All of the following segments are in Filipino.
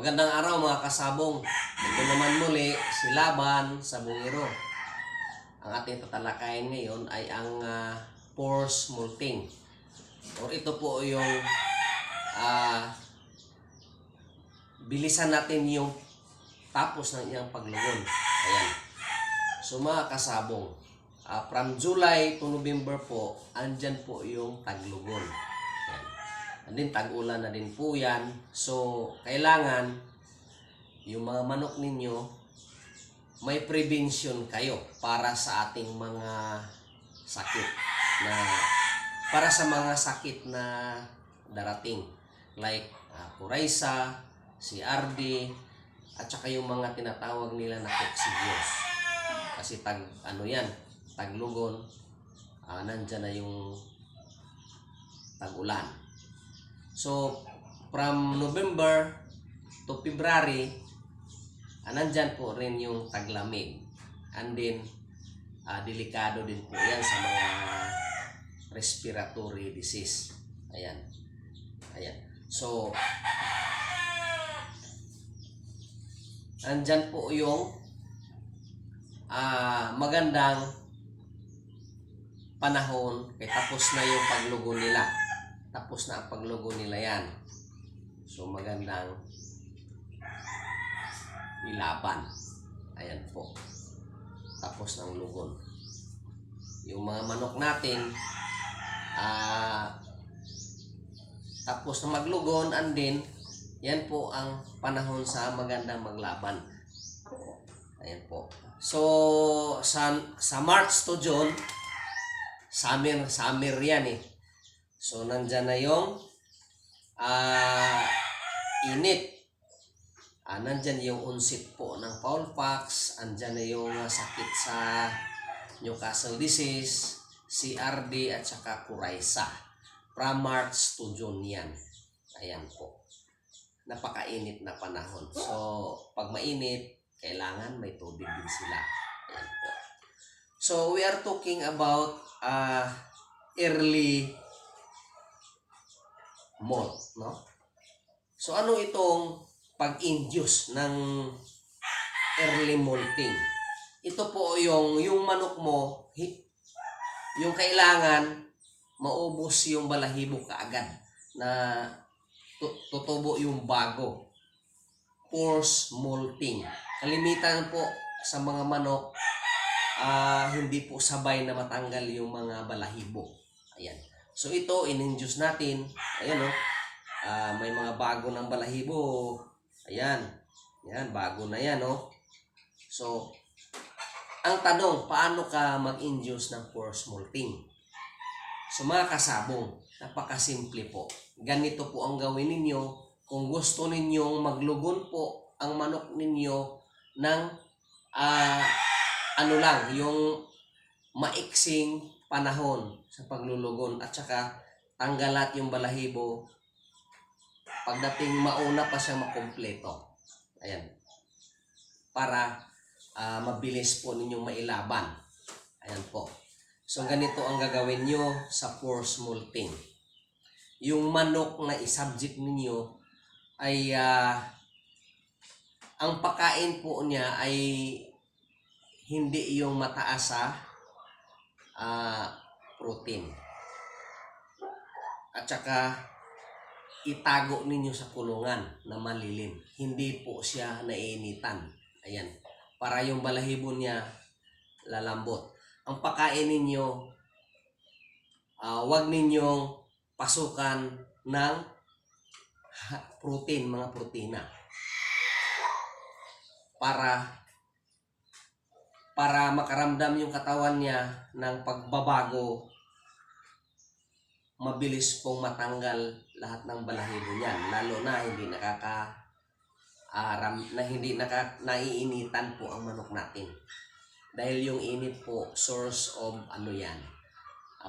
Magandang araw mga kasabong. Ito naman muli si Laban sa Bungiro. Ang ating tatalakayin ngayon ay ang force molting. Or ito po yung bilisan natin yung tapos ng iyang paglugon. Ayan. So mga kasabong, from July to November po, andyan po yung taglugon. Ayan. And then tag-ulan na din po yan. So kailangan yung mga manok ninyo may prevention kayo para sa ating mga sakit para sa mga sakit na darating like Coryza, CRD at saka yung mga tinatawag nila na coccidios. Kasi taglugon, nandyan na yung tag-ulan. So from November to February, nandyan po rin yung taglamig. And then, delikado din po yan sa mga respiratory disease. Ayan. Ayan. So, andyan po yung magandang panahon kaya tapos na yung paglugo nila. Tapos na ang paglugo nila yan. So, magandang ilaban. Ayan po. Tapos ng lugon. Yung mga manok natin, tapos na maglugon, and then, yan po ang panahon sa magandang maglaban. Ayan po. So, sa March to June, summer yan eh. So, nandyan na yung init. Nandyan yung onset po ng Foulpox, andyan na yung sakit sa Newcastle disease, CRD at saka Coryza. From March to June yan. Ayan po. Napakainit na panahon. So, pag mainit, kailangan may tubig din sila. Ayan po. So, we are talking about early molt, no? So, ano itong pag-induce ng early molting? Ito po yung manok mo, yung kailangan maubos yung balahibo kaagad na tutubo yung bago. Force molting. Kalimitan po sa mga manok, hindi po sabay na matanggal yung mga balahibo. Ayan. So ito, in-induce natin. Ayan o. May mga bago ng balahibo. Ayan. Yan, bago na yan o. So, ang tanong, paano ka mag-induce ng force molting? So mga kasabong, napakasimple po. Ganito po ang gawin ninyo kung gusto ninyong maglugon po ang manok ninyo ng yung maiksing panahon sa paglulugon at saka tanggalat yung balahibo pagdating mauna pa siya makompleto. Ayan. Para mabilis po ninyong mailaban. Ayan po. So ganito ang gagawin nyo sa force molting. Yung manok na isubject ninyo ay ang pagkain po niya ay hindi yung mataas sa protein. At saka itago ninyo sa kulungan na malilim. Hindi po siya naiinitan. Ayan. Para yung balahibo niya lalambot. Ang pagkain ninyo, wag ninyong pasukan ng protein, mga protina. Para makaramdam yung katawan niya ng pagbabago, mabilis pong matanggal lahat ng balahibo niyan, lalo na hindi naiinitan po ang manok natin. Dahil yung init po, source of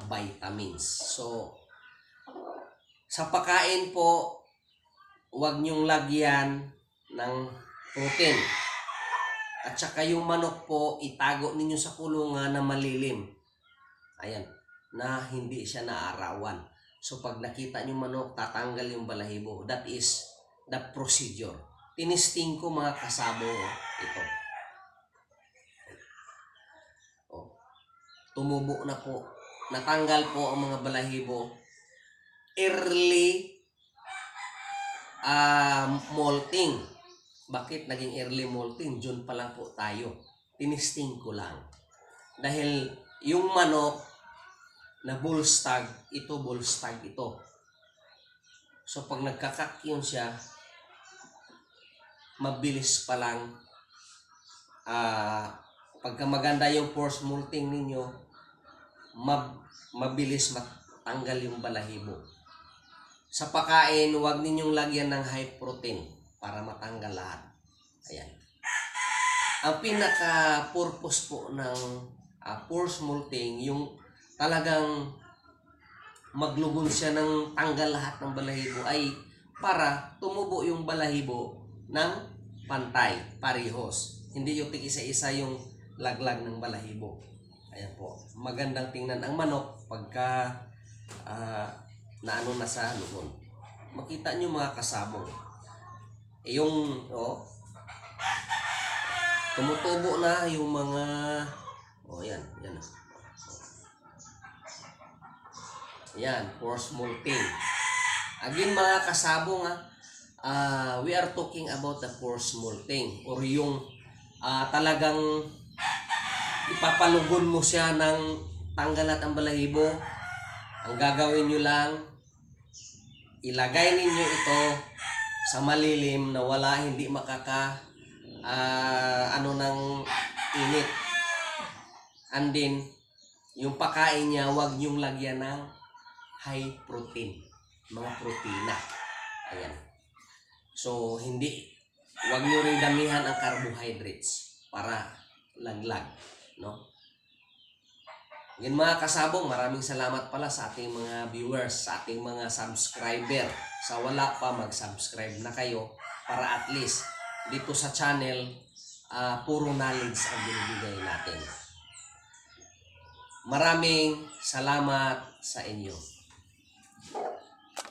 vitamins. So, sa pagkain po, huwag nyong lagyan ng protein. At saka yung manok po, itago ninyo sa kulungan na malilim. Ayan, na hindi siya naarawan. So pag nakita nyo manok, tatanggal yung balahibo. That is the procedure. tinisting ko mga kasabo, ito. Oh, tumubo na po. Natanggal po ang mga balahibo. Early molting. Bakit naging early molting? June pa lang po tayo. Tinisting ko lang. Dahil yung manok na bull stag, ito bull stag ito. So pag nagkakak-yun siya, mabilis pa lang. Pagka maganda yung force molting ninyo, mabilis matanggal yung balahibo. Sa pagkain, huwag ninyong lagyan ng high protein para matanggal lahat. Ayan. Ang pinaka-purpose po ng force molting, yung talagang maglugon siya ng tanggal lahat ng balahibo, ay para tumubo yung balahibo ng pantay, parehos. Hindi yung tig-isa-isa yung laglag ng balahibo. Ayan po. Magandang tingnan ang manok pagka naano na sa lugon. Makita nyo mga kasabong. Yung, tumutubo na yung mga, yan. Yan, force molting. Again mga kasabong, we are talking about the force molting, or yung talagang ipapalugon mo siya ng tanggalat ang balahibo. Ang gagawin nyo lang, ilagay ninyo ito sa malilim na wala, hindi makaka ng init. And then, yung pakain niya, huwag nyong lagyan ng high protein, mga protina. Ayan. So, huwag nyo rin damihan ang carbohydrates para laglag, no? Yan mga kasabong, maraming salamat pala sa ating mga viewers, sa ating mga subscriber. Sa wala pa, mag-subscribe na kayo para at least dito sa channel, puro knowledge ang binibigay natin. Maraming salamat sa inyo.